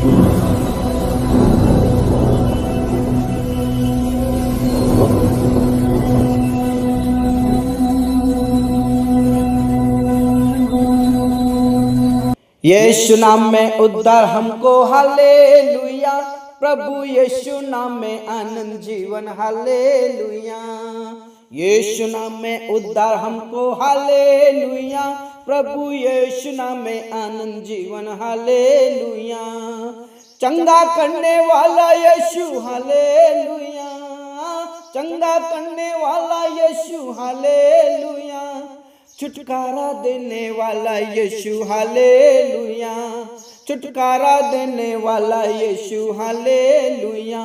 यीशु नाम में उद्धार हमको, हालेलुया। प्रभु यीशु नाम में आनंद जीवन, हालेलुया। यीशु नाम में उद्धार हमको, हालेलुया। प्रभु यीशु नाम में आनंद जीवन, हालेलुया। चंगा करने वाला यीशु, हालेलुया। चंगा करने वाला यीशु, हालेलुया। छुटकारा देने वाला यीशु, हालेलुया। छुटकारा देने वाला यीशु, हालेलुया।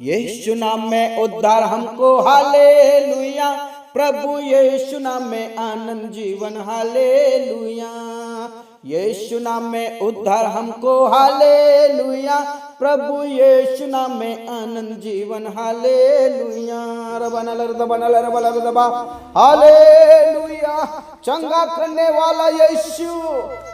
यीशु नाम में उद्धार हमको, हालेलुया। प्रभु यीशु नाम में आनंद जीवन, हालेलुया। यीशु नाम में उद्धार हमको, हालेलुया। प्रभु यीशु नाम में आनंद जीवन, हालेलुया। हालेलुया। चंगा करने वाला यीशु,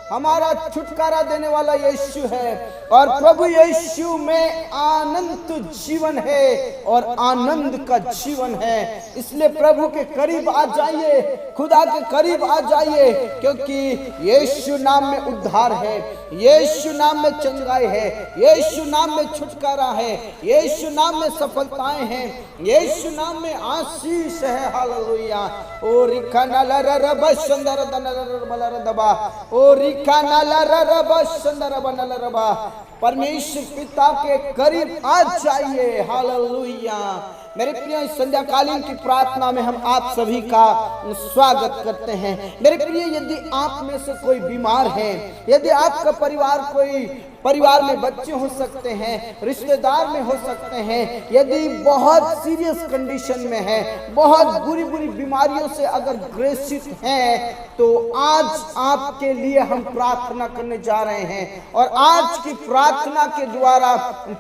हमारा छुटकारा देने वाला यीशु है, और प्रभु यीशु में आनंद जीवन है और आनंद का जीवन है। इसलिए प्रभु के करीब आ जाइए, खुदा के करीब आ जाइए, क्योंकि यीशु नाम में उद्धार है, यीशु नाम में चंगाई है, यीशु नाम में छुटकारा है, यीशु नाम में सफलताएं हैं, यीशु नाम में आशीष है, हालेलुया। ओ रिखा नाला रब सुंदर दनर बलर दबा, ओ रिखा नाला रब सुंदर बनल रबा। परमेश्वर पिता के करीब आ जाइए, हालेलुया। मेरे प्रिय, संध्याकालीन की प्रार्थना में हम आप सभी का स्वागत करते हैं। मेरे प्रिय, यदि आप में से कोई बीमार है, यदि आपका परिवार में बच्चे हो सकते हैं, रिश्तेदार में हो सकते हैं, यदि बहुत सीरियस कंडीशन में है, बहुत बुरी बुरी बीमारियों से अगर ग्रसित हैं, तो आज आपके लिए हम प्रार्थना करने जा रहे हैं, और आज की प्रार्थना के द्वारा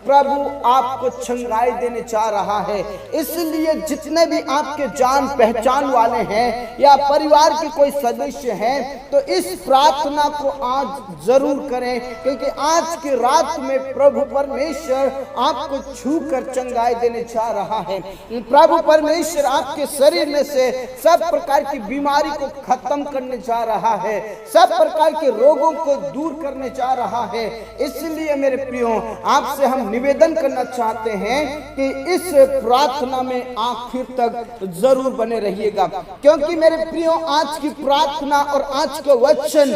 प्रभु आपको चंगाई देने जा रहा है। इसलिए जितने भी आपके जान पहचान वाले हैं या परिवार के कोई सदस्य हैं, तो इस प्रार्थना को आज जरूर करें, क्योंकि आज की रात में प्रभु परमेश्वर आपको छू कर चंगाई देने जा रहा है। प्रभु परमेश्वर आपके शरीर में से सब प्रकार की बीमारी को खत्म करने जा रहा है, सब प्रकार के रोगों को दूर करने जा रहा है। इसलिए मेरे प्रियो, आपसे हम निवेदन करना चाहते हैं कि इस प्रार्थना में आखिर तक जरूर बने रहिएगा, क्योंकि मेरे प्रियो, आज की प्रार्थना और आज का वचन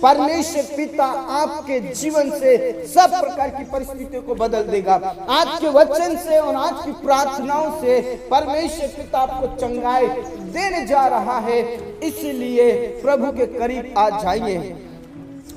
परमेश्वर पिता आपके जीवन से सब प्रकार की परिस्थितियों को बदल देगा। आज के वचन से और आज की प्रार्थनाओं से परमेश्वर पिता आपको चंगाई देने जा रहा है। इसलिए प्रभु के करीब आ जाइए,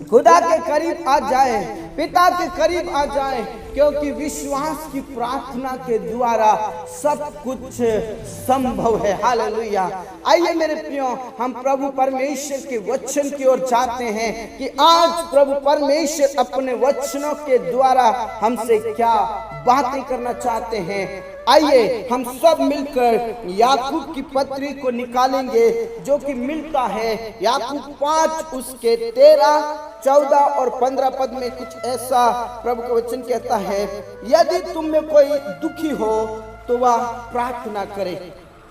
खुदा के करीब आ जाए, पिता के करीब आ जाए, क्योंकि विश्वास की प्रार्थना के द्वारा सब कुछ संभव है, हालेलुया। आइए मेरे प्रियो, हम प्रभु परमेश्वर के वचन की ओर जाते हैं कि आज प्रभु परमेश्वर अपने वचनों के द्वारा हमसे क्या बातें करना चाहते हैं। आइए हम सब मिलकर याकूब की पत्री को निकालेंगे, जो कि मिलता है याकूब 5 उसके 13, 14 और 15 पद में। कुछ ऐसा प्रभु का वचन कहता है, यदि तुम में कोई दुखी हो तो वह प्रार्थना करे,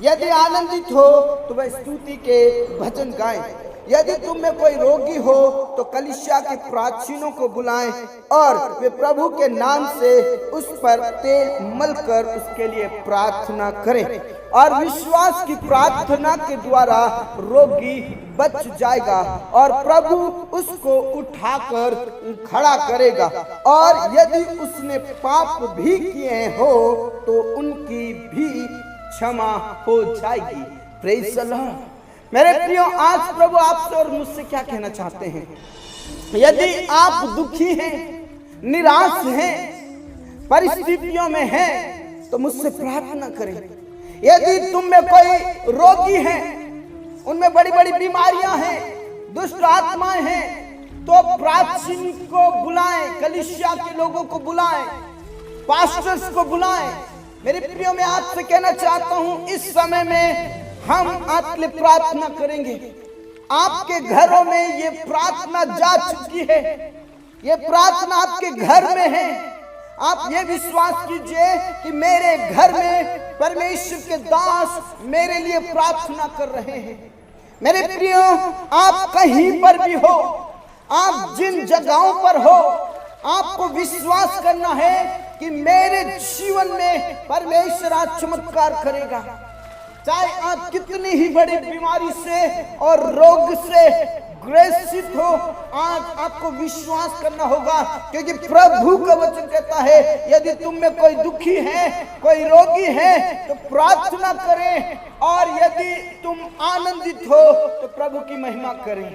यदि आनंदित हो तो वह स्तुति के भजन गाए, यदि तुम में कोई रोगी हो तो कलीसिया के प्राचीनों को बुलाएं और वे प्रभु के नाम से उस पर तेल मलकर उसके लिए प्रार्थना करें, और विश्वास की प्रार्थना के द्वारा रोगी बच जाएगा और प्रभु उसको उठाकर खड़ा करेगा, और यदि उसने पाप भी किए हो तो उनकी भी क्षमा हो जाएगी। Praise the Lord. मेरे प्रियो, आज प्रभु आपसे और मुझसे क्या कहना चाहते हैं? यदि आप दुखी हैं, निराश हैं, परिस्थितियों में हैं, तो मुझसे प्रार्थना करें। यदि तुम में कोई रोगी है, उनमें बड़ी बड़ी बीमारियां हैं, दुष्ट आत्माएं हैं, तो प्राचीन को बुलाएं, कलीसिया के लोगों को बुलाएं, पास्टर्स को बुलाएं। मेरे प्रियो, मैं आपसे कहना चाहता हूं, इस समय में हम आपके लिए प्रार्थना करेंगे। आपके घरों में ये प्रार्थना जा चुकी है, ये प्रार्थना आपके घर में है। आप ये विश्वास कीजिए कि मेरे घर में परमेश्वर के दास मेरे लिए प्रार्थना कर रहे हैं। मेरे प्रियो, आप कहीं पर भी हो, आप जिन जगहों पर हो, आपको विश्वास करना है कि मेरे जीवन में परमेश्वर आज चमत्कार करेगा। चाहे आप कितनी ही बड़ी बीमारी से और रोग से ग्रसित हो, आज आपको विश्वास करना होगा, क्योंकि प्रभु का वचन कहता है यदि तुम में कोई दुखी है, कोई रोगी है तो प्रार्थना करें, और यदि तुम आनंदित हो तो प्रभु की महिमा करें।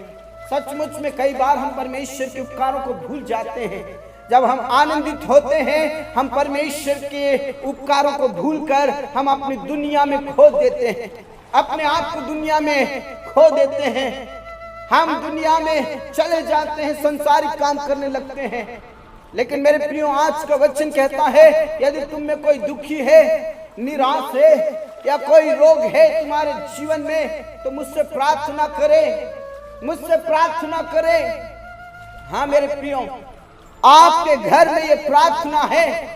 सचमुच में कई बार हम परमेश्वर के उपकारों को भूल जाते हैं। जब हम आनंदित होते हैं, हम परमेश्वर के उपकारों को भूलकर हम अपनी दुनिया में खो देते हैं, अपने आप को दुनिया में खो देते हैं। हम दुनिया में चले जाते हैं, संसारिक काम करने लगते हैं। लेकिन मेरे प्रियो, आज का वचन कहता है यदि तुम में कोई दुखी है, निराश है, या कोई रोग है तुम्हारे जीवन में, तो मुझसे प्रार्थना करें, मुझसे प्रार्थना करें। हाँ मेरे प्रियो, आपके घर में ये प्रार्थना है,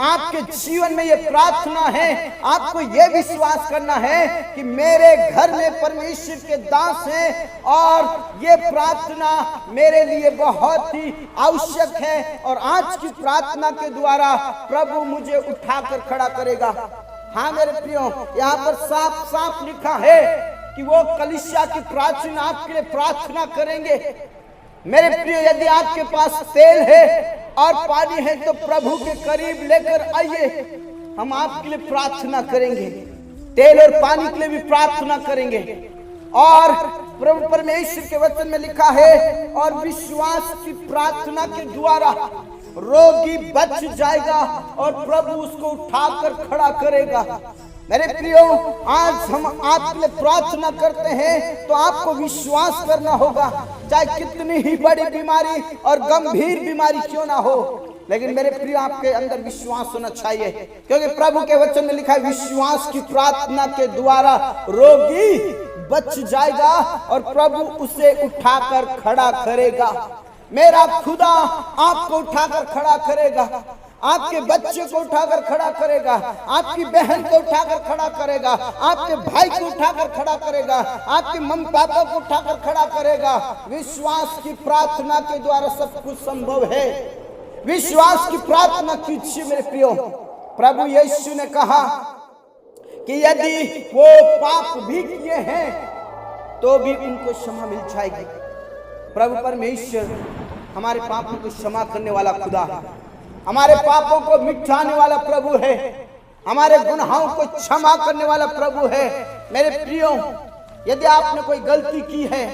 आपके जीवन में ये प्रार्थना है। आपको ये विश्वास करना है कि मेरे घर में परमेश्वर के दास हैं, और ये प्रार्थना मेरे लिए बहुत ही आवश्यक है, और आज की प्रार्थना के द्वारा प्रभु मुझे उठाकर खड़ा करेगा। हाँ मेरे प्रियो, यहाँ पर साफ साफ लिखा है कि वो कलीसिया की प्रार्थना आपके लिए प्रार्थना करेंगे। मेरे प्रियो, यदि आपके पास तेल है और पानी है तो प्रभु के करीब लेकर आइए, हम आपके लिए प्रार्थना करेंगे। तेल और पानी के लिए भी प्रार्थना करेंगे। और प्रभु परमेश्वर के वचन में लिखा है, और विश्वास की प्रार्थना के द्वारा रोगी बच जाएगा और प्रभु उसको उठाकर खड़ा करेगा। मेरे प्रियो, आज हम आपके लिए प्रार्थना करते हैं तो आपको विश्वास करना होगा, चाहे कितनी ही बड़ी बीमारी और गंभीर बीमारी क्यों ना हो, लेकिन मेरे प्रियो आपके अंदर विश्वास होना चाहिए, क्योंकि प्रभु के वचन में लिखा है विश्वास की प्रार्थना के द्वारा रोगी बच जाएगा और प्रभु उसे उठाकर खड़ा करेगा। मेरा खुदा आपको उठाकर खड़ा करेगा, आपके बच्चे को उठाकर खड़ा करेगा, आपकी बहन को उठाकर खड़ा करेगा, आपके भाई को उठाकर खड़ा करेगा, आपके मम्मी पापा को उठाकर खड़ा करेगा। विश्वास की प्रार्थना के द्वारा सब कुछ संभव है। विश्वास की प्रार्थना कीजिए मेरे प्रियो। प्रभु यीशु ने कहा कि यदि वो पाप भी किए हैं तो भी उनको क्षमा मिल जाएगी। प्रभु परमेश्वर हमारे पापों को क्षमा करने वाला खुदा है, हमारे पापों को मिटाने वाला प्रभु है, हमारे गुनाहों को क्षमा करने वाला प्रभु है। मेरे प्रियो, यदि आपने कोई गलती की है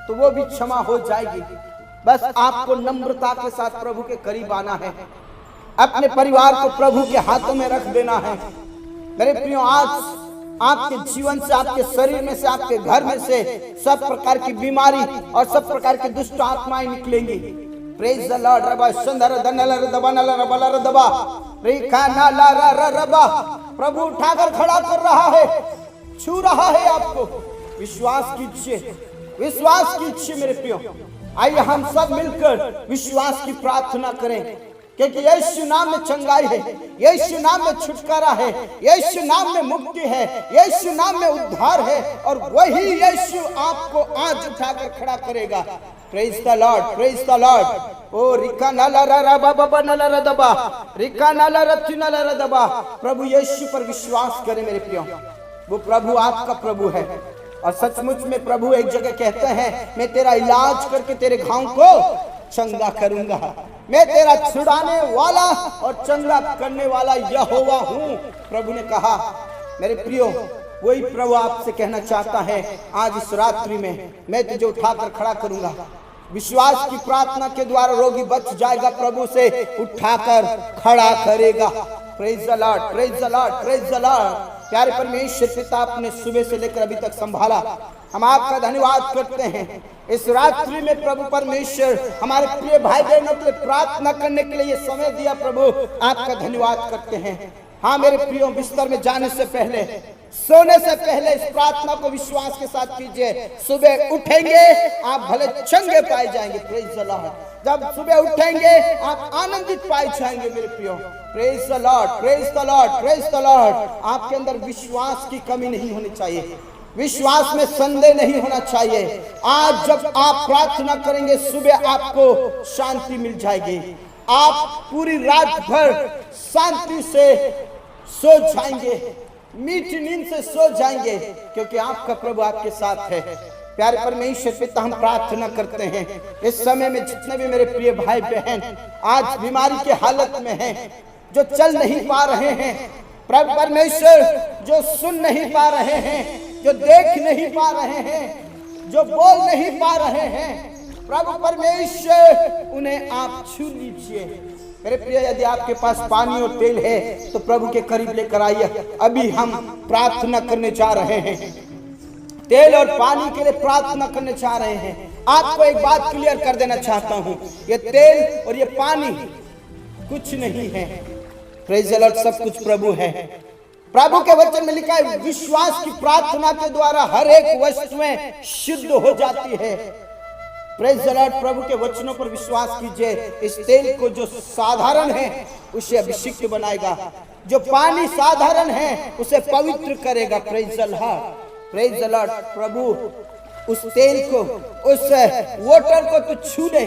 तो वो भी क्षमा हो जाएगी। बस आपको नम्रता के साथ प्रभु के करीब आना है, अपने परिवार को प्रभु के हाथों में रख देना है। मेरे प्रियो, आज आपके जीवन से, आपके शरीर में से, आपके घर में से सब प्रकार की बीमारी और सब प्रकार की दुष्ट आत्माएं निकलेंगी। Praise the Lord. रबा सुंदर दनलर दबा नलर बलर दबा रेखा नाला रबा। प्रभु उठाकर खड़ा कर रहा है, छू रहा है आपको। विश्वास कीजिए, विश्वास कीजिए मेरे प्रियो। आइए हम सब मिलकर विश्वास की प्रार्थना करें, क्योंकि यीशु नाम में चंगाई है, यीशु नाम में छुटकारा है, यीशु नाम में मुक्ति है, यीशु नाम में उद्धार है, और वही यीशु आपको आज उठाकर खड़ा करेगा। Praise the lord, praise the lord. ओ रिका नाला रा बाबा नाला रा दबा, रिका नाला रति नाला रा दबा। प्रभु यीशु पर विश्वास करें मेरे प्रियो। वो प्रभु आपका प्रभु है, और सचमुच में प्रभु एक जगह कहते हैं, मैं तेरा इलाज करके तेरे घाव को चंगा करूंगा। मैं तेरा छुड़ाने वाला और चंगा करने वाला यहोवा हूं, प्रभु ने कहा। मेरे प्रियो, वही प्रभु आपसे कहना चाहता है आज इस रात्रि में, मैं तुझे उठाकर खड़ा करूंगा। विश्वास की प्रार्थना के द्वारा रोगी बच जाएगा, प्रभु से उठाकर खड़ा करेगा। Praise the lord, praise the lord, praise the Lord. प्यारे परमेश्वर पिता, आपने सुबह से लेकर अभी तक संभाला, हम आपका धन्यवाद करते हैं। इस रात्रि में प्रभु परमेश्वर हमारे प्रिय भाई बहनों के लिए प्रार्थना करने के लिए ये समय दिया, प्रभु आपका धन्यवाद करते हैं। हाँ मेरे प्रियो, बिस्तर में जाने से पहले, सोने से पहले इस प्रार्थना को विश्वास के साथ कीजिए। सुबह उठेंगे आप भले चंगे पाए जाएंगे। Praise the Lord. जब सुबह उठेंगे आप आनंदित पाए जाएंगे मेरे प्रियो। Praise the lord, praise the lord, praise the Lord. आपके अंदर विश्वास की कमी नहीं होनी चाहिए, विश्वास में संदेह नहीं होना चाहिए। आज जब आप प्रार्थना करेंगे सुबह आपको शांति मिल जाएगी। आप पूरी रात भर शांति से सो जाएंगे, मीठी नींद से सो जाएंगे, क्योंकि आपका प्रभु आपके साथ है। प्यारे परमेश्वर पिता, हम प्रार्थना करते हैं इस समय में जितने भी मेरे प्रिय भाई बहन आज बीमारी के हालत में हैं, जो चल नहीं पा रहे हैं, प्रभु परमेश्वर जो सुन नहीं पा रहे हैं, जो देख नहीं पा रहे हैं, जो बोल नहीं पा रहे हैं, प्रभु परमेश्वर उन्हें आप छू लीजिए। मेरे प्रिय, यदि आपके पास पानी और तेल है तो प्रभु के करीब लेकर आइए। अभी हम प्रार्थना करने जा रहे हैं, तेल और पानी के लिए प्रार्थना करने जा रहे हैं। आपको एक बात क्लियर कर देना चाहता हूं, ये तेल और ये पानी कुछ नहीं है। प्रेज़ द लॉर्ड, सब कुछ प्रभु है। प्रभु के वचन में लिखा है विश्वास की प्रार्थना के द्वारा हर एक वस्तुएं शुद्ध हो जाती है। प्रेज़ द लॉर्ड, प्रभु के वचनों पर विश्वास कीजिए। इस तेल को जो साधारण है उसे अभिषिक्त बनाएगा, जो पानी साधारण है उसे पवित्र करेगा। Praise the Lord, praise the Lord. प्रभु उस तेल को, उस वाटर को तू छू ले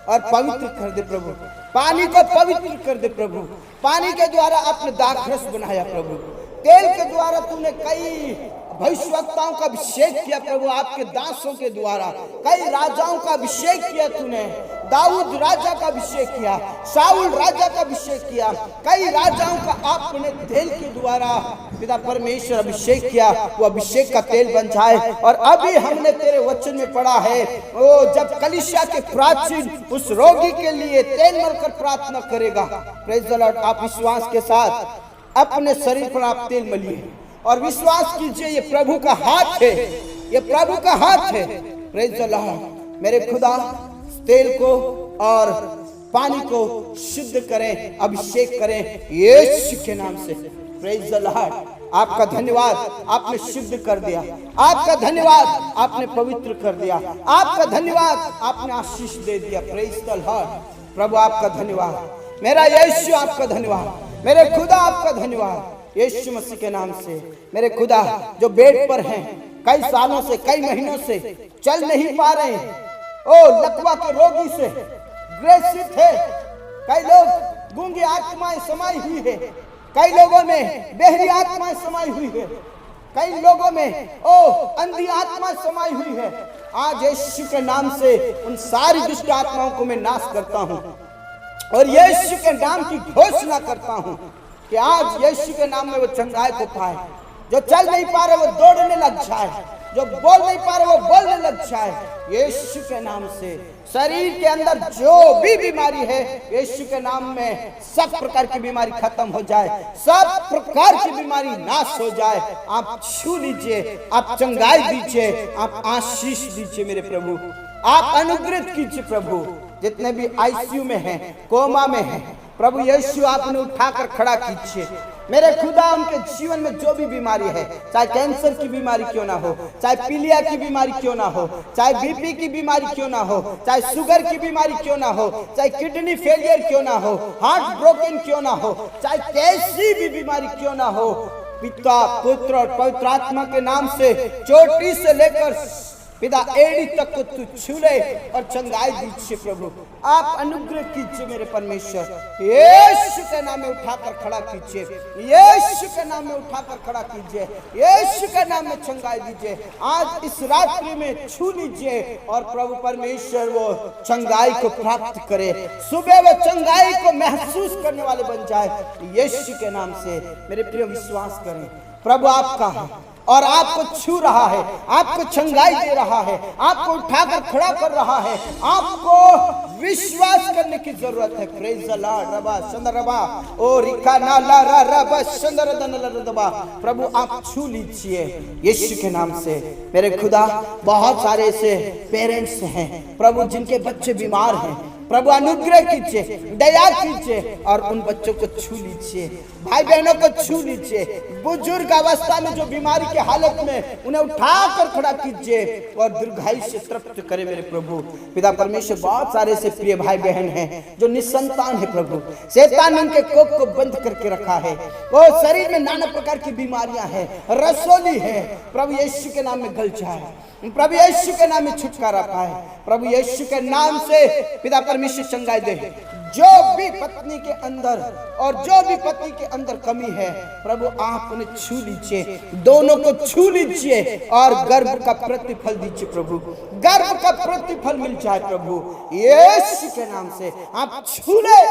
और पवित्र कर दे प्रभु। पानी को पवित्र कर दे प्रभु। पानी के द्वारा आपने दाखरस बनाया प्रभु। तेल के द्वारा तूने कई भविष्यवक्ताओं का अभिषेक किया प्रभु। आपके दासों के द्वारा कई राजाओं का अभिषेक किया तूने। दाऊद राजा का अभिषेक किया, शाऊल राजा का अभिषेक किया, कई राजाओं का आपने तेल के द्वारा पिता परमेश्वर अभिषेक किया। वो अभिषेक का तेल बन जाए। और अभी हमने तेरे वचन में पढ़ा है, वो जब कलीसिया के प्राचीन उस रोगी के लिए तेल मलकर प्रार्थना करेगा। प्रेज़ द लॉर्ड, आप विश्वास के साथ अपने शरीर पर आप तेल मलिए और विश्वास कीजिए ये प्रभु का हाथ है, ये प्रभु का हाथ है। Praise the Lord. मेरे खुदा तेल को और पानी को शुद्ध करें, अभिषेक करें यीशु के नाम से। Praise the Lord. आपका धन्यवाद, आपने शुद्ध कर दिया। आपका धन्यवाद, आपने पवित्र कर दिया। आपका धन्यवाद, आपने आशीष दे दिया। Praise the Lord. प्रभु आपका धन्यवाद। मेरा यीशु आपका धन्यवाद। मेरे खुदा आपका धन्यवाद यीशु मसीह के नाम से। मेरे खुदा जो बेड पर हैं, कई सालों से, कई महीनों से चल नहीं पा रहे हैं, ओ लकवा के रोगी से ग्रसित है। कई लोग गूंगी आत्माएं समाई हुई है, कई लोगों में बहरी आत्माएं समाई हुई है, कई लोगों में ओ अंधी आत्मा समाई हुई है। आज यीशु के नाम से उन सारी दुष्ट आत्माओं को मैं नाश करता हूं और यीशु के नाम की घोषणा करता हूं कि आज यीशु के नाम में वो चंगाई को पाए। जो चल नहीं पा रहे वो दौड़ने लग जाए, जो बोल नहीं पा रहे वो बोलने लग जाए यीशु के नाम से। शरीर के अंदर जो भी बीमारी है यीशु के नाम में सब प्रकार की बीमारी खत्म हो जाए, सब प्रकार की बीमारी नाश हो जाए। आप छू लीजिए, आप चंगाई दीजिए, आप आशीष दीजिए मेरे प्रभु। आप अनुग्रहित कीजिए प्रभु। जितने भी आईसीयू में हैं, कोमा में हैं, प्रभु यीशु आपने उठाकर खड़ा कीजिए। मेरे खुदा उनके जीवन में जो भी बीमारी है, चाहे कैंसर की बीमारी क्यों ना हो, चाहे पीलिया की बीमारी क्यों ना हो, चाहे बीपी की बीमारी क्यों ना हो, चाहे शुगर की बीमारी क्यों ना हो, चाहे किडनी फेलियर क्यों ना हो, हार्ट ब्रोकन क्यों ना हो, चाहे कैसी भी बीमारी क्यों ना हो, पिता, पुत्र और पवित्र आत्मा के नाम से चोटी से लेकर पिता एड़ी तक को तू छू ले और चंगाई दीजिए प्रभु। आप अनुग्रह कीजिए मेरे परमेश्वर। यीशु के नाम में उठाकर खड़ा कीजिए, यीशु के नाम में उठाकर खड़ा कीजिए, यीशु के नाम में चंगाई दीजिए। आज इस रात्रि में छू लीजिए और प्रभु परमेश्वर वो चंगाई को प्राप्त करे। सुबह वो चंगाई को महसूस करने वाले बन जाए यीशु के नाम से। मेरे प्रिय विश्वास करें, प्रभु आपका है और आपको छू रहा है, आपको चंगाई दे रहा है, आपको उठाकर खड़ा कर रहा है। आपको विश्वास करने की जरूरत है। Praise the Lord. रबा संदर रबा ओ रिका ना ला रा रबा संदर दन रबा। प्रभु आप छू लीजिए यीशु के नाम से। मेरे खुदा बहुत सारे ऐसे पेरेंट्स हैं प्रभु जिनके बच्चे बीमार हैं, प्रभु अनुग्रह कीजिए, दया कीजिए और उन बच्चों को छू लीजिए, भाई बहनों को छू लीजिए। बुजुर्ग अवस्था में जो बीमारी की हालत में, उन्हें उठाकर खड़ा कीजिए और दीर्घायु से तृप्त करे मेरे प्रभु। पिता परमेश्वर, बहुत सारे से प्रिय भाई बहन हैं जो निसंतान है प्रभु। शैतान ने उनके कोख को बंद करके रखा है, वो शरीर में नाना प्रकार की बीमारियां हैं, रसोली है। प्रभु यीशु के नाम में गल जाए, प्रभु यीशु के नाम में छुटकारा पाए, प्रभु यीशु के नाम से पिता परमेश्वर चंगाई दे। जो भी पत्नी के अंदर और जो भी पति के अंदर कमी है, प्रभु आप उन्हें छू लीजिए, दोनों को छू लीजिए और गर्भ का प्रतिफल दीजिए प्रभु, गर्भ का प्रतिफल मिल जाए प्रभु यीशु के नाम से आप छू ले।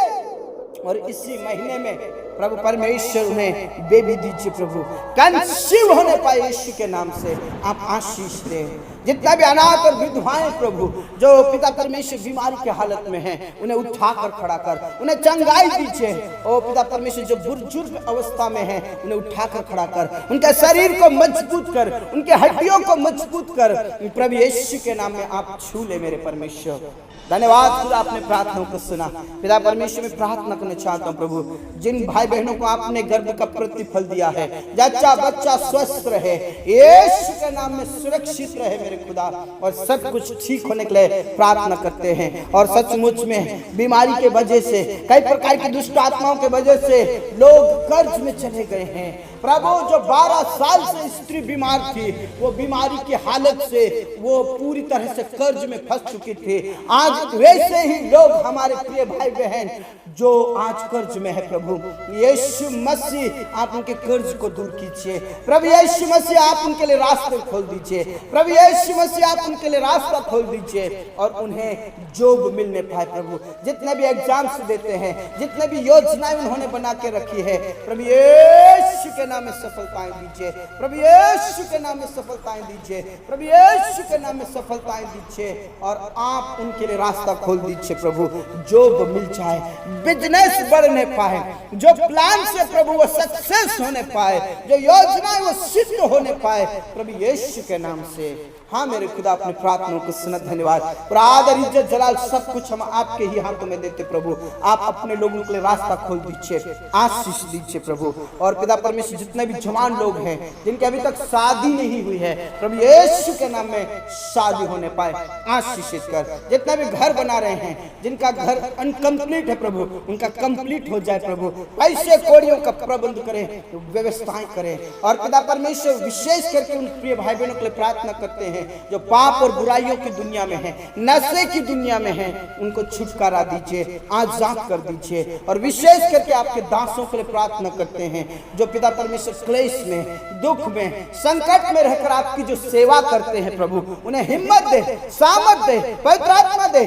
और इसी महीने में प्रभु परमेश्वर उन्हें बेबी दीजिए प्रभु, कंसीव होने पाए यीशु के नाम से आप आशीष दे। जितना भी अनाथ और विधवाएं प्रभु जो पिता परमेश्वर बीमारी की हालत में हैं, उन्हें उठाकर खड़ा कर, उन्हें चंगाई दीजिए। ओ पिता परमेश्वर जो बुजुर्ग अवस्था में हैं, उन्हें उठाकर खड़ा कर, उनके शरीर को मजबूत कर, उनके हड्डियों को मजबूत कर। प्रभु यीशु के नाम में आप छू ले मेरे परमेश्वर। धन्यवाद खुदा, आपने प्रार्थनाओं को सुना। पिता परमेश्वर में प्रार्थना करना चाहता हूँ प्रभु, जिन भाई बहनों को आपने गर्भ का प्रतिफल दिया है, जच्चा बच्चा स्वस्थ रहे, यीशु के नाम में सुरक्षित रहे मेरे खुदा, और सब कुछ ठीक होने के लिए प्रार्थना करते हैं। और सचमुच में बीमारी के वजह से, कई प्रकार की दुष्ट आत्माओं के वजह से लोग कर्ज में चले गए हैं प्रभु। जो 12 साल से स्त्री बीमार थी, वो बीमारी की हालत से वो पूरी तरह से कर्ज में फंस चुकी थी। आज वैसे ही लोग हमारे प्रिय भाई बहन जो आज कर्ज में है, प्रभु यीशु मसीह आप उनके कर्ज को दूर कीजिए। प्रभु यीशु मसीह आप उनके लिए रास्ते खोल दीजिए। प्रभु यीशु मसीह आप उनके लिए रास्ता खोल दीजिए और उन्हें जॉब मिलने पाए प्रभु। जितने भी एग्जाम्स देते हैं, जितने भी योजनाएं उन्होंने बना के रखी है, प्रभु यीशु के नाम में सफलताएं दीजिए। प्रभु यीशु के नाम में सफलताएं दीजिए। प्रभु यीशु के नाम में सफलताएं दीजिए और आप उनके लिए रास्ता खोल दीजिए प्रभु। जॉब मिल जाए, बिजनेस बढ़ने पाए, जो प्लान से प्रभु वो सक्सेस होने पाए, जो योजनाएं वो सिद्ध होने पाए प्रभु यीशु के नाम से। हाँ मेरे खुदा, अपनी प्रार्थनाओं को सुना। धन्यवाद। आदर इज्जत जलाल सब कुछ हम आपके ही हाथों में देते प्रभु। आप अपने लोगों के लिए रास्ता खोल दीजिए, आशीष दीजिए प्रभु। और पिता परमेश्वर जितने भी जवान लोग हैं जिनके अभी तक शादी नहीं हुई है, प्रभु यीशु के नाम में शादी होने पाए, आशीषित कर। जितने भी घर बना रहे हैं, जिनका घर अनकम्प्लीट है प्रभु, उनका कंप्लीट हो जाए प्रभु। पैसे कौड़ियों का प्रबंध करें, व्यवस्थाएं करें। और पिता परमेश्वर विशेष करके उन प्रिय भाई बहनों के लिए प्रार्थना करते हैं जो पाप और बुराइयों की दुनिया में है, नशे की दुनिया में है, उनको छुटकारा दीजिए, आजाद कर दीजिए। और विशेष करके आपके दासों के लिए प्रार्थना करते हैं जो पिता परमेश्वर क्लेश में, दुख में, संकट में रहकर आपकी जो सेवा करते हैं प्रभु, उन्हें हिम्मत दे, सामर्थ दे, पवित्र आत्मा दे,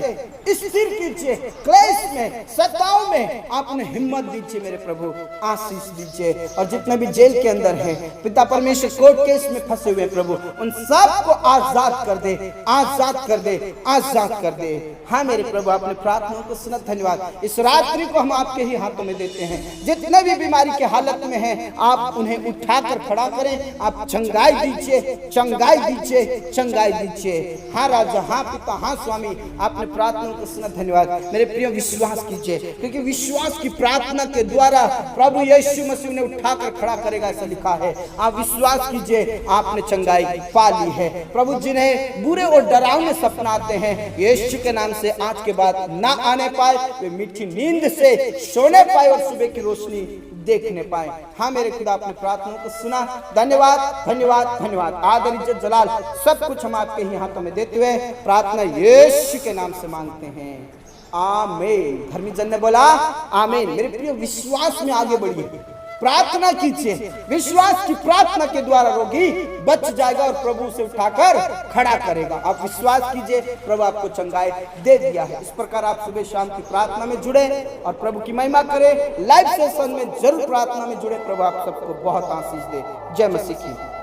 स्थिर कीजिए। क्लेश में, सताओं में आप उन्हें हिम्मत दीजिए मेरे प्रभु, आशीष दीजिए। और जितने भी जेल के अंदर हैं, पिता परमेश्वर कोर्ट केस में फंसे हुए प्रभु, उन सबको आजाद कर दे, आजाद कर दे, आजाद कर दे। हाँ मेरे प्रभु, आपने प्रार्थनाओं को सुना। धन्यवाद। इस रात्रि को हम आपके ही हाथों में देते हैं। जितने भी बीमारी की हालत में हैं, आप उन्हें उठाकर खड़ा करें, आप चंगाई दीजिए, चंगाई दीजिए, चंगाई दीजिए। हाँ राजा, हाँ पिता, हाँ स्वामी, आपने प्रार्थनाओं को सुना। धन्यवाद। मेरे प्रिय विश्वास कीजिए, क्योंकि विश्वास की प्रार्थना के द्वारा प्रभु यीशु मसीह ने उठाकर खड़ा करेगा, ऐसा लिखा है। आप विश्वास कीजिए, आपने चंगाई पा ली है प्रभु। जिन्हें बुरे और डरावने सपना आते हैं, यीशु के नाम से आज के बाद ना आने पाए, वे मीठी नींद से सोने पाए और सुबह की रोशनी देखने पाए। हाँ मेरे खुदा, अपनी प्रार्थनाओं को सुना। धन्यवाद, धन्यवाद, धन्यवाद। आदर इज्जत जलाल सब कुछ हम आपके ही हाथों में देते हुए प्रार्थना यीशु के नाम से मांगते हैं, आमीन। धर्मी जन ने बोला आमीन। मेरे प्रिय, विश्वास में आगे बढ़िए, प्रार्थना कीजिए। विश्वास की प्रार्थना के द्वारा रोगी बच जाएगा और प्रभु से उठाकर खड़ा करेगा। आप विश्वास कीजिए, प्रभु आपको चंगाई दे दिया है। इस प्रकार आप सुबह शाम की प्रार्थना में जुड़े और प्रभु की महिमा करें। लाइव सेशन में जरूर प्रार्थना में जुड़े। प्रभु आप सबको बहुत आशीष दे। जय मसीह की।